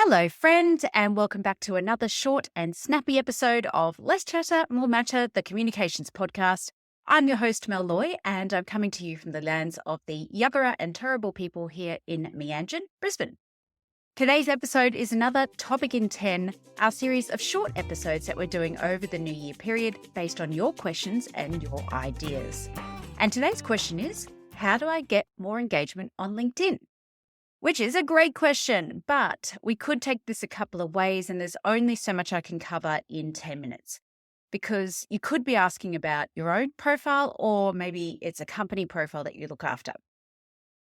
Hello, friend, and welcome back to another short and snappy episode of Less Chatter, More Matter, the Communications Podcast. I'm your host, Mel Loy, and I'm coming to you from the lands of the Yuggera and Turrbal people here in Meanjin, Brisbane. Today's episode is another Topic in 10, our series of short episodes that we're doing over the New Year period based on your questions and your ideas. And today's question is, how do I get more engagement on LinkedIn? Which is a great question, but we could take this a couple of ways, and there's only so much I can cover in 10 minutes. Because you could be asking about your own profile, or maybe it's a company profile that you look after.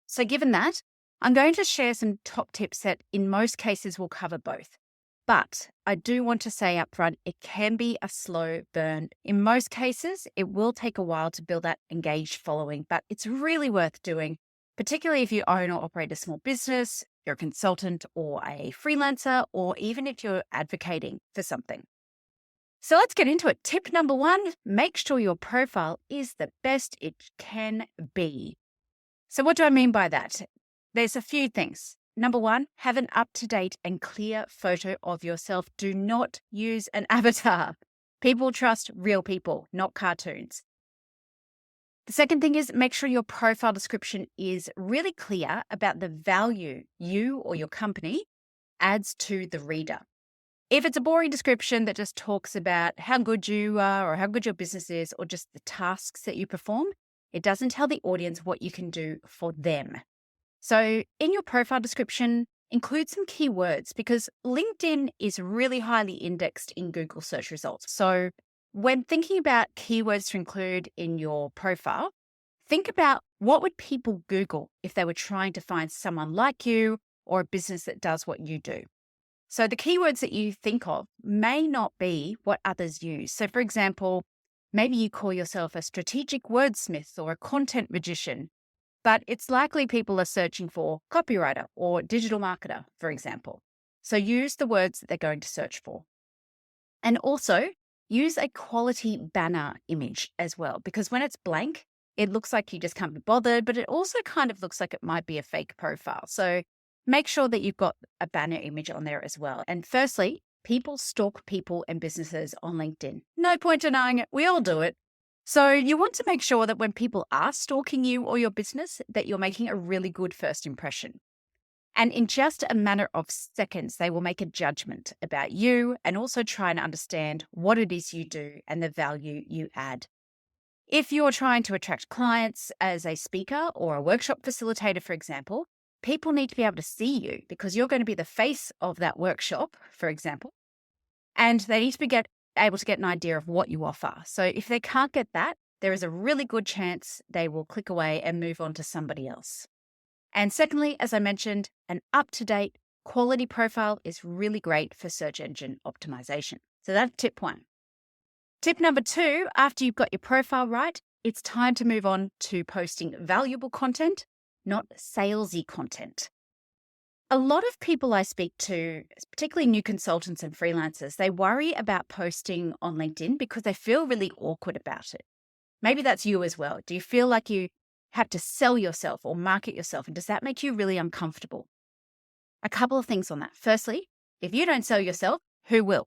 So given that, I'm going to share some top tips that in most cases will cover both. But I do want to say up front, it can be a slow burn. In most cases, it will take a while to build that engaged following, but it's really worth doing, particularly if you own or operate a small business, you're a consultant or a freelancer, or even if you're advocating for something. So let's get into it. Tip number 1, make sure your profile is the best it can be. So what do I mean by that? There's a few things. Number 1, have an up-to-date and clear photo of yourself. Do not use an avatar. People trust real people, not cartoons. The second thing is make sure your profile description is really clear about the value you or your company adds to the reader. If it's a boring description that just talks about how good you are or how good your business is or just the tasks that you perform, it doesn't tell the audience what you can do for them. So in your profile description, include some keywords because LinkedIn is really highly indexed in Google search results. So when thinking about keywords to include in your profile, think about what would people Google if they were trying to find someone like you or a business that does what you do. So the keywords that you think of may not be what others use. So for example, maybe you call yourself a strategic wordsmith or a content magician, but it's likely people are searching for copywriter or digital marketer, for example. So use the words that they're going to search for. And also use a quality banner image as well, because when it's blank, it looks like you just can't be bothered, but it also kind of looks like it might be a fake profile. So make sure that you've got a banner image on there as well. And firstly, people stalk people and businesses on LinkedIn. No point denying it. We all do it. So you want to make sure that when people are stalking you or your business, that you're making a really good first impression. And in just a matter of seconds, they will make a judgment about you and also try and understand what it is you do and the value you add. If you're trying to attract clients as a speaker or a workshop facilitator, for example, people need to be able to see you because you're going to be the face of that workshop, for example, and they need to be able to get an idea of what you offer. So if they can't get that, there is a really good chance they will click away and move on to somebody else. And secondly, as I mentioned, an up-to-date quality profile is really great for search engine optimization. So that's tip 1. Tip number 2, after you've got your profile right, it's time to move on to posting valuable content, not salesy content. A lot of people I speak to, particularly new consultants and freelancers, they worry about posting on LinkedIn because they feel really awkward about it. Maybe that's you as well. Do you feel like you have to sell yourself or market yourself? And does that make you really uncomfortable? A couple of things on that. Firstly, if you don't sell yourself, who will?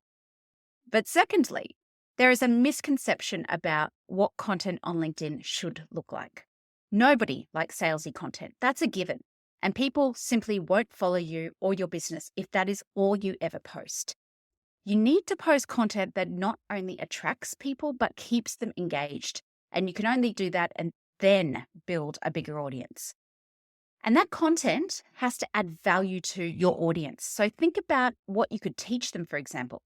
But secondly, there is a misconception about what content on LinkedIn should look like. Nobody likes salesy content. That's a given. And people simply won't follow you or your business if that is all you ever post. You need to post content that not only attracts people, but keeps them engaged. And you can only do that and then build a bigger audience. And that content has to add value to your audience. So think about what you could teach them, for example.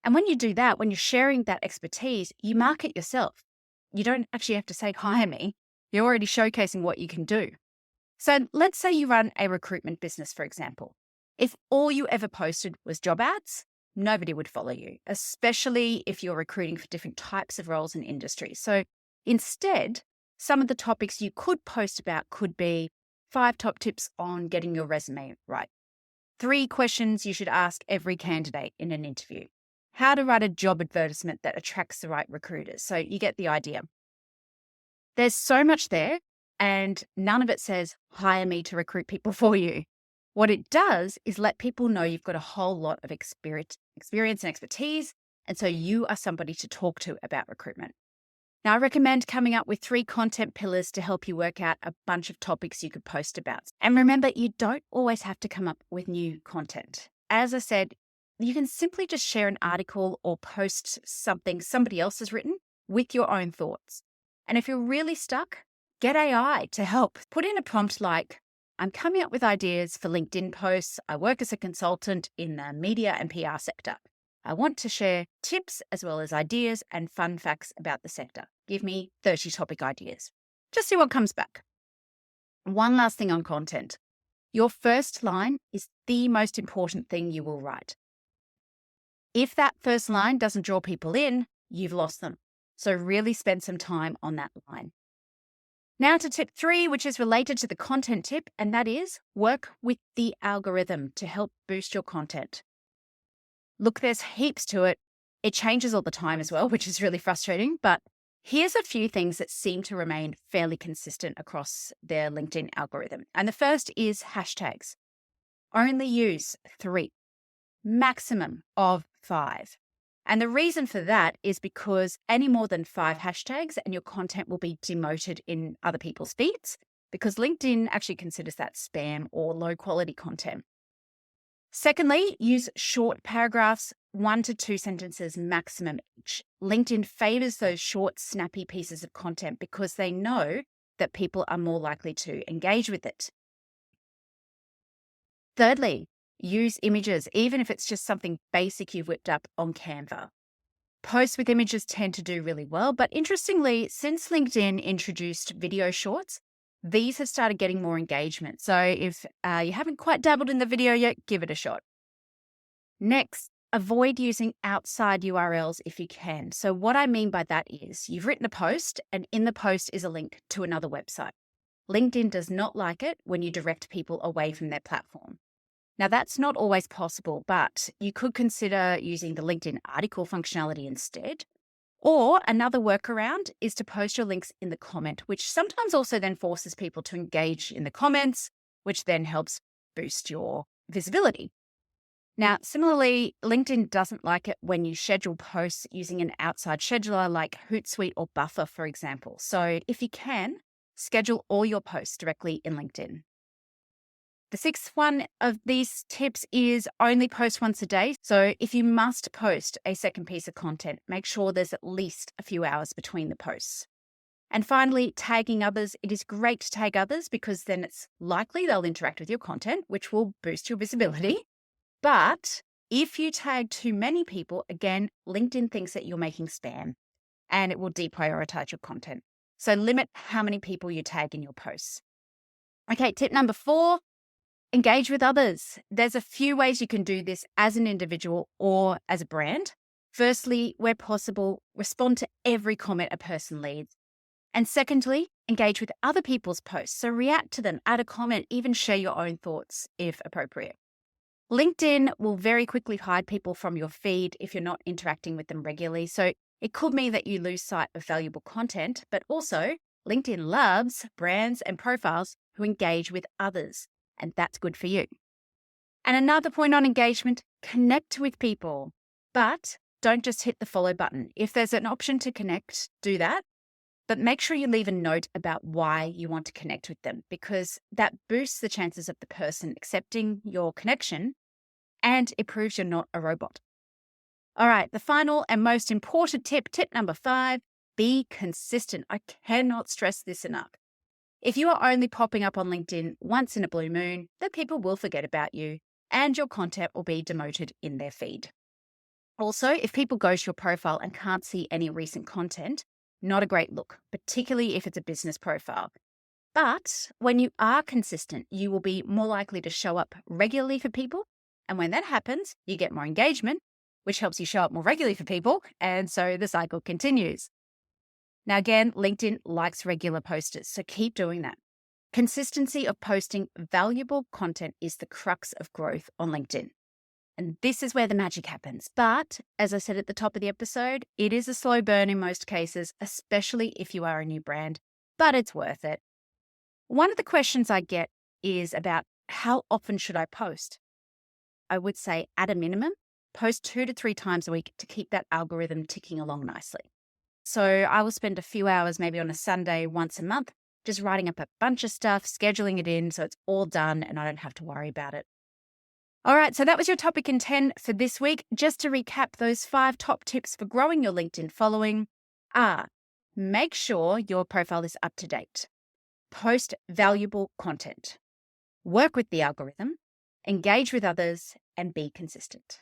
And when you do that, when you're sharing that expertise, you market yourself. You don't actually have to say, hire me. You're already showcasing what you can do. So let's say you run a recruitment business, for example. If all you ever posted was job ads, nobody would follow you, especially if you're recruiting for different types of roles and industries. So instead, some of the topics you could post about could be 5 top tips on getting your resume right, 3 questions you should ask every candidate in an interview, how to write a job advertisement that attracts the right recruiters. So you get the idea. There's so much there, and none of it says, hire me to recruit people for you. What it does is let people know you've got a whole lot of experience and expertise, and so you are somebody to talk to about recruitment. Now, I recommend coming up with 3 content pillars to help you work out a bunch of topics you could post about. And remember, you don't always have to come up with new content. As I said, you can simply just share an article or post something somebody else has written with your own thoughts. And if you're really stuck, get AI to help. Put in a prompt like, I'm coming up with ideas for LinkedIn posts. I work as a consultant in the media and PR sector. I want to share tips as well as ideas and fun facts about the sector. Give me 30 topic ideas. Just see what comes back. One last thing on content. Your first line is the most important thing you will write. If that first line doesn't draw people in, you've lost them. So really spend some time on that line. Now to tip 3, which is related to the content tip, and that is work with the algorithm to help boost your content. Look, there's heaps to it. It changes all the time as well, which is really frustrating. But here's a few things that seem to remain fairly consistent across their LinkedIn algorithm. And the first is hashtags. Only use 3, maximum of 5. And the reason for that is because any more than 5 hashtags and your content will be demoted in other people's feeds, because LinkedIn actually considers that spam or low quality content. Secondly, use short paragraphs, 1 to 2 sentences maximum each. LinkedIn favors those short, snappy pieces of content because they know that people are more likely to engage with it. Thirdly, use images, even if it's just something basic you've whipped up on Canva. Posts with images tend to do really well, but interestingly, since LinkedIn introduced video shorts, these have started getting more engagement. So if you haven't quite dabbled in the video yet, give it a shot. Next, avoid using outside URLs if you can. So what I mean by that is you've written a post and in the post is a link to another website. LinkedIn does not like it when you direct people away from their platform. Now, that's not always possible, but you could consider using the LinkedIn article functionality instead. Or another workaround is to post your links in the comment, which sometimes also then forces people to engage in the comments, which then helps boost your visibility. Now, similarly, LinkedIn doesn't like it when you schedule posts using an outside scheduler like Hootsuite or Buffer, for example. So if you can, schedule all your posts directly in LinkedIn. The 6th one of these tips is only post once a day. So if you must post a second piece of content, make sure there's at least a few hours between the posts. And finally, tagging others. It is great to tag others because then it's likely they'll interact with your content, which will boost your visibility. But if you tag too many people, again, LinkedIn thinks that you're making spam and it will deprioritize your content. So limit how many people you tag in your posts. Okay, tip number 4. Engage with others. There's a few ways you can do this as an individual or as a brand. Firstly, where possible, respond to every comment a person leaves. And secondly, engage with other people's posts. So react to them, add a comment, even share your own thoughts if appropriate. LinkedIn will very quickly hide people from your feed if you're not interacting with them regularly. So it could mean that you lose sight of valuable content, but also LinkedIn loves brands and profiles who engage with others. And that's good for you. And another point on engagement, connect with people, but don't just hit the follow button. If there's an option to connect, do that, but make sure you leave a note about why you want to connect with them because that boosts the chances of the person accepting your connection and it proves you're not a robot. All right, the final and most important tip number 5, be consistent. I cannot stress this enough. If you are only popping up on LinkedIn once in a blue moon, then people will forget about you and your content will be demoted in their feed. Also, if people go to your profile and can't see any recent content, not a great look, particularly if it's a business profile. But when you are consistent, you will be more likely to show up regularly for people. And when that happens, you get more engagement, which helps you show up more regularly for people. And so the cycle continues. Now, again, LinkedIn likes regular posters, so keep doing that. Consistency of posting valuable content is the crux of growth on LinkedIn. And this is where the magic happens. But as I said at the top of the episode, it is a slow burn in most cases, especially if you are a new brand, but it's worth it. One of the questions I get is about how often should I post? I would say at a minimum, post 2 to 3 times a week to keep that algorithm ticking along nicely. So I will spend a few hours maybe on a Sunday once a month, just writing up a bunch of stuff, scheduling it in so it's all done and I don't have to worry about it. All right, so that was your topic in 10 for this week. Just to recap, those 5 top tips for growing your LinkedIn following are: make sure your profile is up to date, post valuable content, work with the algorithm, engage with others, and be consistent.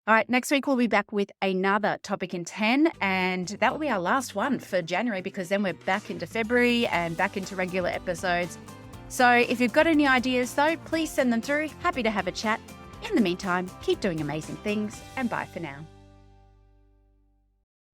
All right, next week we'll be back with another topic in 10, and that will be our last one for January because then we're back into February and back into regular episodes. So if you've got any ideas though, please send them through. Happy to have a chat. In the meantime, keep doing amazing things and bye for now.